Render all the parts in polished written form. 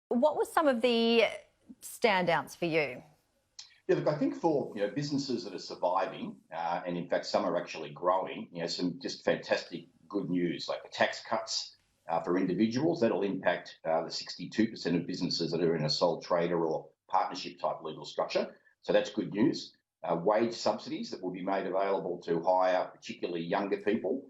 What were some of the standouts for you? Yeah, look, I think for businesses that are surviving, and in fact some are actually growing, some just fantastic good news, like the tax cuts for individuals that'll impact the 62% of businesses that are in a sole trader or partnership type legal structure. So that's good news. Wage subsidies that will be made available to hire particularly younger people,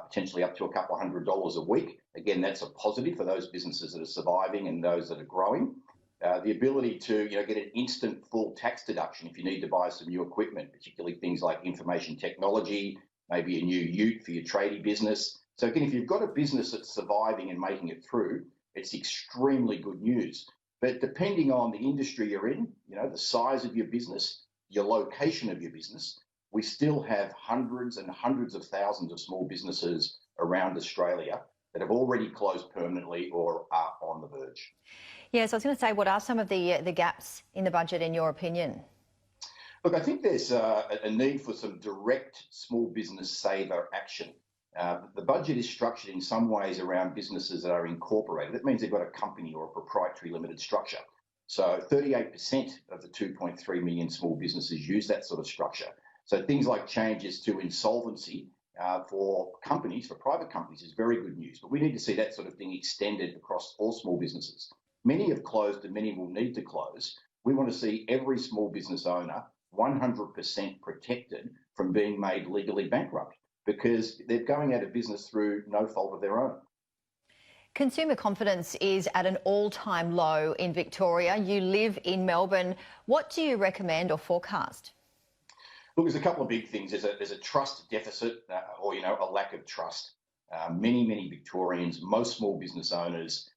potentially up to a couple of $100 a week. Again, that's a positive for those businesses that are surviving and those that are growing. The ability to get an instant full tax deduction if you need to buy some new equipment, particularly things like information technology, maybe a new ute for your tradie business. So again, if you've got a business that's surviving and making it through, it's extremely good news. But depending on the industry you're in, the size of your business, your location of your business, we still have hundreds and hundreds of thousands of small businesses around Australia that have already closed permanently or are on the verge. Yes, I was going to say, what are some of the gaps in the budget, in your opinion? Look, I think there's a need for some direct small business saver action. The budget is structured in some ways around businesses that are incorporated. That means they've got a company or a proprietary limited structure. So 38% of the 2.3 million small businesses use that sort of structure. So things like changes to insolvency for companies, for private companies, is very good news. But we need to see that sort of thing extended across all small businesses. Many have closed and many will need to close. We want to see every small business owner 100% protected from being made legally bankrupt because they're going out of business through no fault of their own. Consumer confidence is at an all-time low in Victoria. You live in Melbourne. What do you recommend or forecast? Look, there's a couple of big things. There's a trust deficit or a lack of trust. Many Victorians, most small business owners,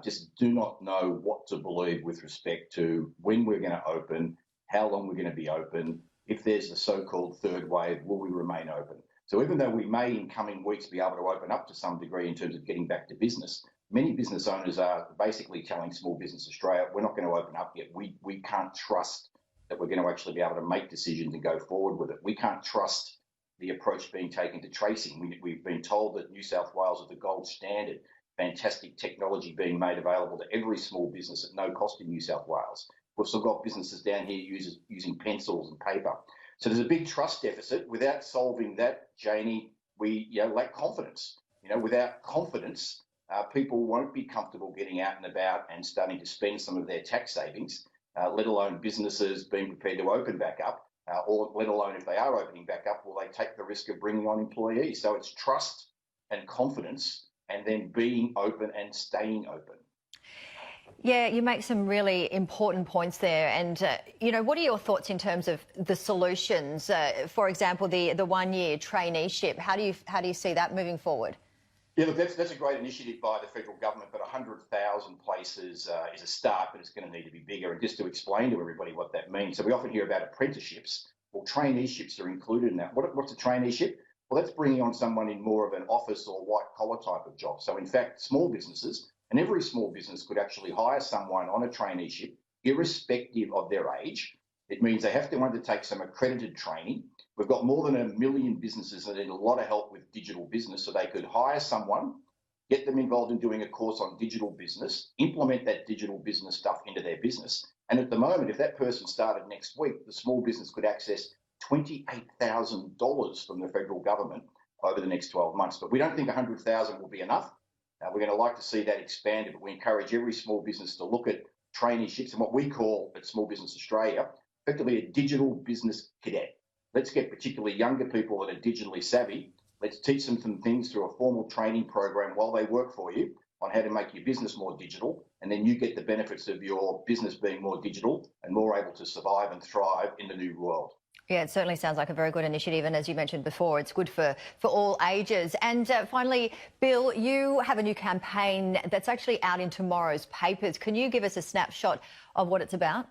just do not know what to believe with respect to when we're going to open, how long we're going to be open, if there's the so-called third wave, will we remain open? So even though we may in coming weeks be able to open up to some degree in terms of getting back to business, many business owners are basically telling Small Business Australia, we're not going to open up yet. We can't trust that we're going to actually be able to make decisions and go forward with it. We can't trust the approach being taken to tracing. We've been told that New South Wales is the gold standard. Fantastic technology being made available to every small business at no cost in New South Wales. We've still got businesses down here using pencils and paper. So there's a big trust deficit. Without solving that, Janie, we lack confidence. Without confidence, people won't be comfortable getting out and about and starting to spend some of their tax savings, let alone businesses being prepared to open back up, or let alone if they are opening back up, will they take the risk of bringing on employees? So it's trust and confidence, and then being open and staying open. Yeah, you make some really important points there. And, what are your thoughts in terms of the solutions? For example, the 1-year traineeship. How do you see that moving forward? Yeah, look, that's a great initiative by the federal government, but 100,000 places is a start, but it's going to need to be bigger. And just to explain to everybody what that means, so we often hear about apprenticeships. Well, traineeships are included in that. What's a traineeship? Well, that's bringing on someone in more of an office or white-collar type of job. So, in fact, small businesses, and every small business could actually hire someone on a traineeship, irrespective of their age. It means they have to undertake some accredited training. We've got more than 1 million businesses that need a lot of help with digital business, so they could hire someone, get them involved in doing a course on digital business, implement that digital business stuff into their business. And at the moment, if that person started next week, the small business could access $28,000 from the federal government over the next 12 months. But we don't think 100,000 will be enough. We're going to like to see that expanded, but we encourage every small business to look at traineeships and what we call at Small Business Australia, effectively a digital business cadet. Let's get particularly younger people that are digitally savvy. Let's teach them some things through a formal training program while they work for you on how to make your business more digital, and then you get the benefits of your business being more digital and more able to survive and thrive in the new world. Yeah, it certainly sounds like a very good initiative. And as you mentioned before, it's good for all ages. And finally, Bill, you have a new campaign that's actually out in tomorrow's papers. Can you give us a snapshot of what it's about?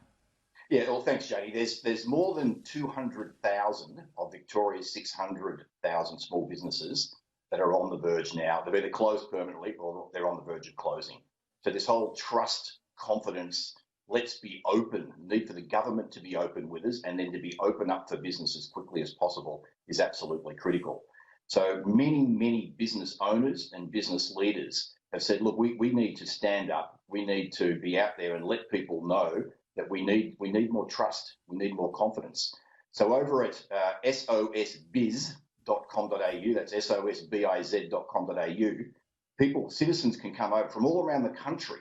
Yeah, well, thanks, Janie. There's more than 200,000 of Victoria's 600,000 small businesses that are on the verge now. They've either closed permanently or they're on the verge of closing. So this whole trust, confidence, let's be open, need for the government to be open with us and then to be open up for business as quickly as possible is absolutely critical. So many business owners and business leaders have said, look, we need to stand up we need to be out there and let people know that we need more trust, we need more confidence. So over at sosbiz.com.au, that's sosbiz.com.au, citizens can come over from all around the country,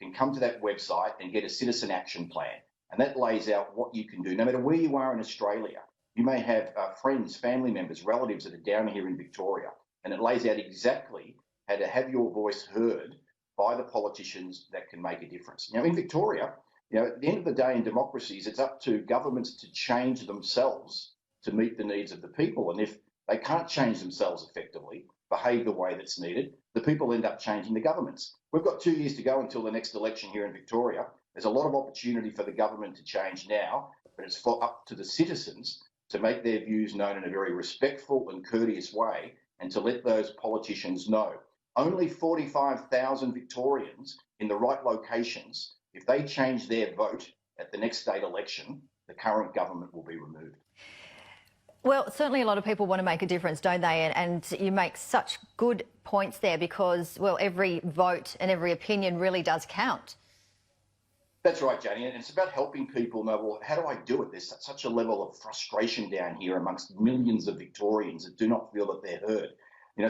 can come to that website and get a citizen action plan. And that lays out what you can do, no matter where you are in Australia. You may have friends, family members, relatives that are down here in Victoria, and it lays out exactly how to have your voice heard by the politicians that can make a difference. Now, in Victoria, at the end of the day in democracies, it's up to governments to change themselves to meet the needs of the people. And if they can't change themselves effectively, behave the way that's needed, the people end up changing the governments. We've got 2 years to go until the next election here in Victoria. There's a lot of opportunity for the government to change now, but it's up to the citizens to make their views known in a very respectful and courteous way, and to let those politicians know. Only 45,000 Victorians in the right locations, if they change their vote at the next state election, the current government will be removed. Well, certainly a lot of people want to make a difference, don't they? And you make such good points there because, well, every vote and every opinion really does count. That's right, Janie, and it's about helping people know, well, how do I do it? There's such a level of frustration down here amongst millions of Victorians that do not feel that they're heard.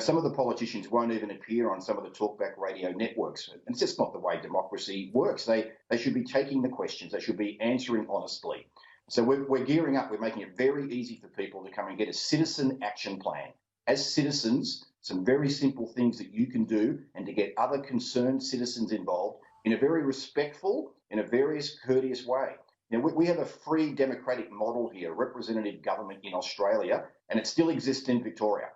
Some of the politicians won't even appear on some of the talkback radio networks. And it's just not the way democracy works. They should be taking the questions. They should be answering honestly. So we're gearing up. We're making it very easy for people to come and get a citizen action plan. As citizens, some very simple things that you can do, and to get other concerned citizens involved in a very respectful, in a very courteous way. We have a free democratic model here, representative government in Australia, and it still exists in Victoria.